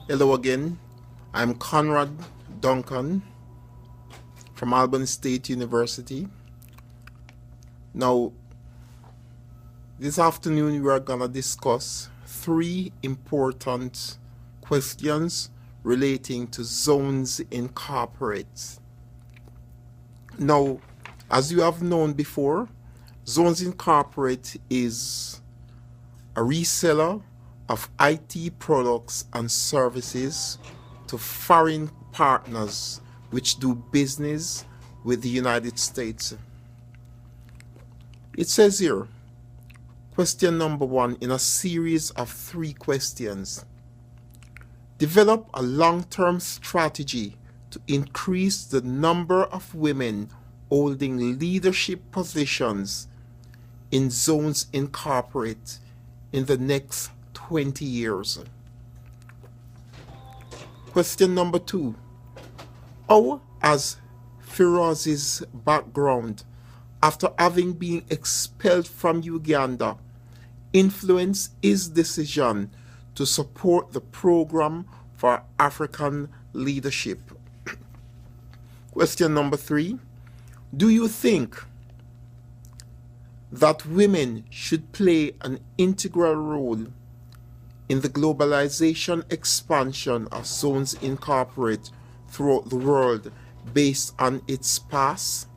Hello again. I'm Conrad Duncan from Albany State University. Now, this afternoon we are going to discuss three important questions relating to Zones Incorporate. Now, as you have known before, Zones Incorporate is a reseller of IT products and services to foreign partners which do business with the United States. It says here, question number 1 in a series of 3 questions. Develop a long-term strategy to increase the number of women holding leadership positions in Zones Incorporate in the next 20 years. Question number 2. How has Firoz's background after having been expelled from Uganda influenced his decision to support the program for African leadership? Question number 3. Do you think that women should play an integral role in the globalization expansion of Zones Incorporate throughout the world based on its past?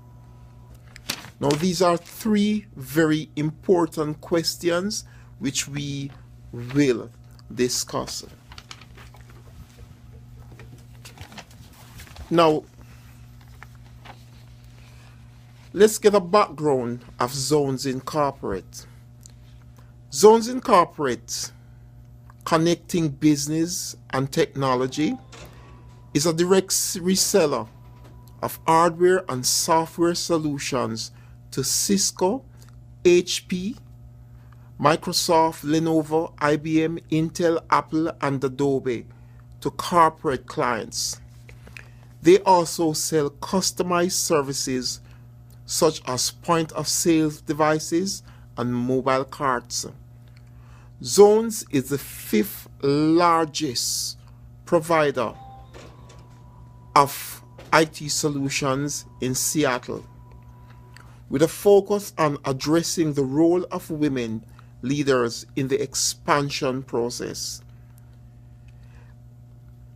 Now, these are 3 very important questions which we will discuss. Now, let's get a background of Zones Incorporate. Zones Incorporate, connecting business and technology, is a direct reseller of hardware and software solutions to Cisco, HP, Microsoft, Lenovo, IBM, Intel, Apple, and Adobe to corporate clients. They also sell customized services such as point-of-sale devices and mobile cards. Zones is the 5th largest provider of IT solutions in Seattle, with a focus on addressing the role of women leaders in the expansion process.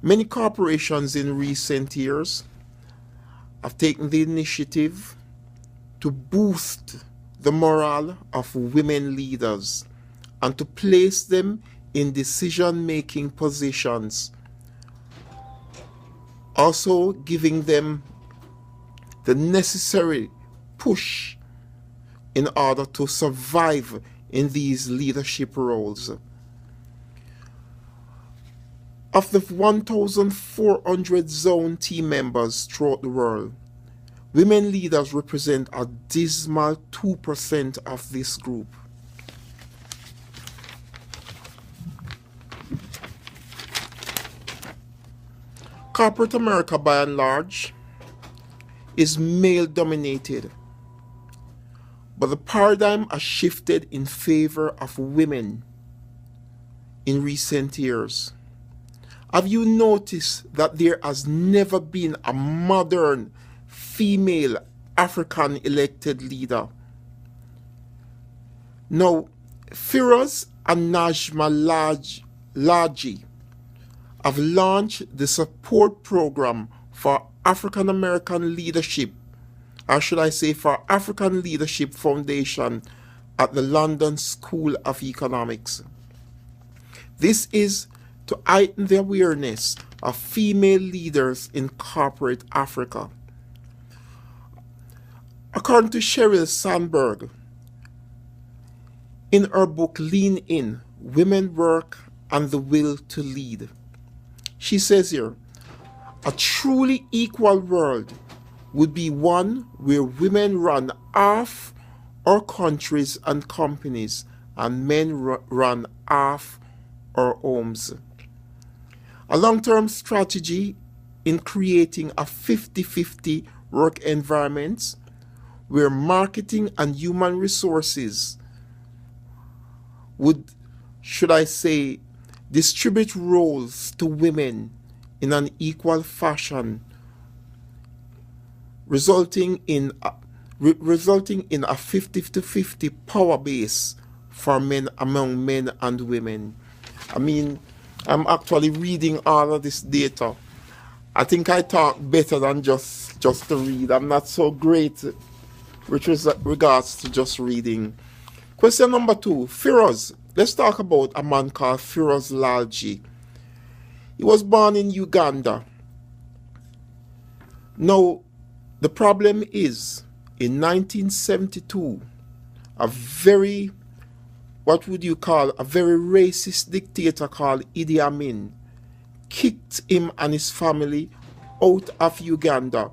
Many corporations in recent years have taken the initiative to boost the morale of women leaders and to place them in decision-making positions, also giving them the necessary push in order to survive in these leadership roles. Of the 1,400 zone team members throughout the world, women leaders represent a dismal 2% of this group. Corporate America, by and large, is male-dominated, but the paradigm has shifted in favor of women in recent years. Have you noticed that there has never been a modern female African elected leader? Now, Firoz and Najma Laji have launched the support program for African American leadership, or should I say for African Leadership Foundation at the London School of Economics. This is to heighten the awareness of female leaders in corporate Africa. According to Sheryl Sandberg, in her book Lean In, Women Work and the Will to Lead, she says here, a truly equal world would be one where women run half our countries and companies and men run half our homes. A long-term strategy in creating a 50-50 work environment where marketing and human resources would, should I say, distribute roles to women in an equal fashion, resulting in a 50-50 power base for men among men and women. I mean, I'm actually reading all of this data. I think I talk better than just to read. I'm not so great with regards to just reading. Question number 2, Firoz. Let's talk about a man called Firoz Lalji. He was born in Uganda. Now, the problem is, in 1972, a very, what would you call, a very racist dictator called Idi Amin kicked him and his family out of Uganda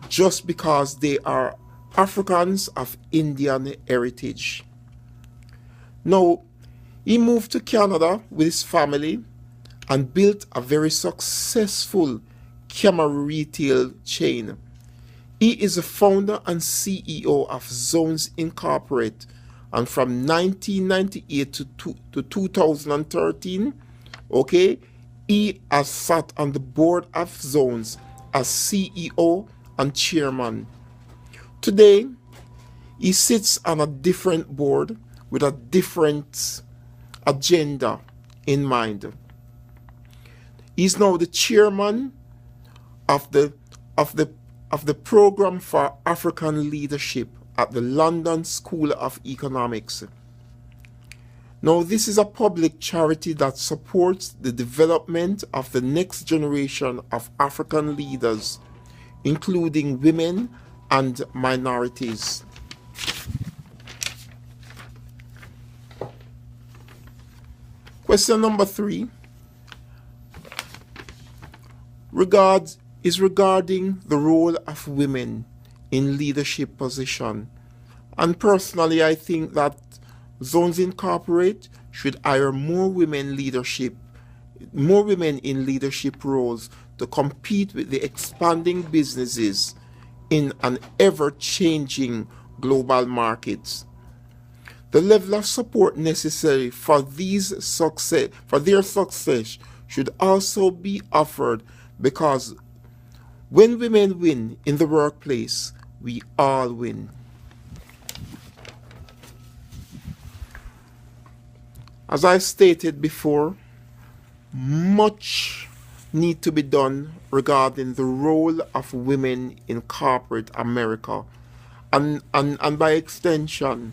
just because they are Africans of Indian heritage. Now, he moved to Canada with his family and built a very successful camera retail chain. He is the founder and CEO of Zones Incorporated, and from 1998 to 2013, okay, he has sat on the board of Zones as CEO and chairman. Today, he sits on a different board with a different agenda in mind. He's now the chairman of the program for African leadership at the London School of Economics. Now, this is a public charity that supports the development of the next generation of African leaders, including women and minorities. Question number 3 regarding the role of women in leadership position. And personally, I think that Zones Incorporated should hire more women in leadership roles to compete with the expanding businesses in an ever-changing global market. The level of support necessary for their success should also be offered, because when women win in the workplace, we all win. As I stated before, much needs to be done regarding the role of women in corporate America, and by extension,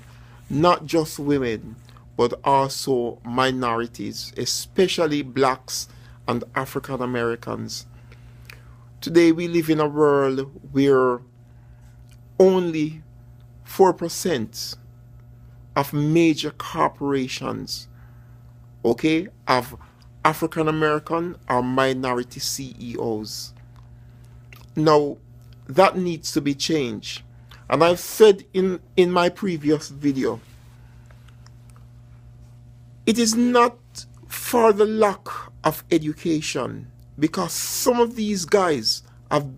not just women, but also minorities, especially blacks and African Americans. Today we live in a world where only 4% of major corporations, okay, have African American or minority CEOs. Now, that needs to be changed. And I've said in my previous video, it is not for the lack of education, because some of these guys have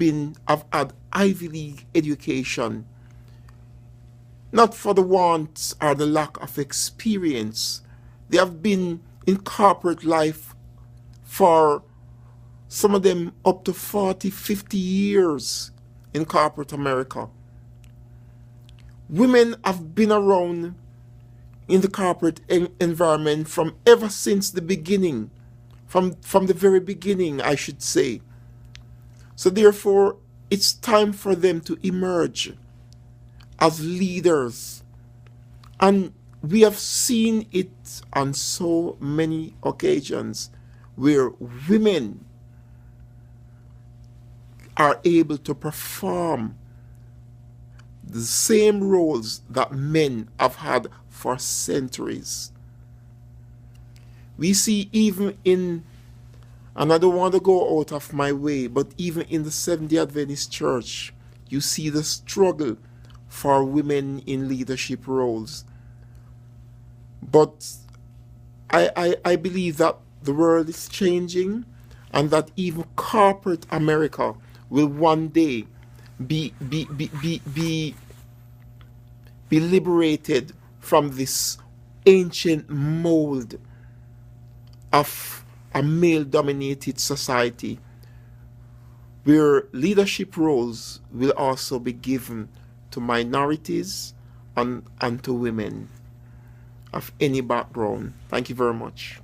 had Ivy League education, not for the want or the lack of experience. They have been in corporate life for some of them up to 40, 50 years in corporate America. Women have been around in the corporate environment from ever since the beginning, from the very beginning, I should say. So therefore, it's time for them to emerge as leaders. And we have seen it on so many occasions where women are able to perform the same roles that men have had for centuries. We see even in, and I don't want to go out of my way, but even in the Seventh-day Adventist Church, you see the struggle for women in leadership roles. But I believe that the world is changing, and that even corporate America will one day be liberated from this ancient mold of a male-dominated society where leadership roles will also be given to minorities and to women of any background. Thank you very much.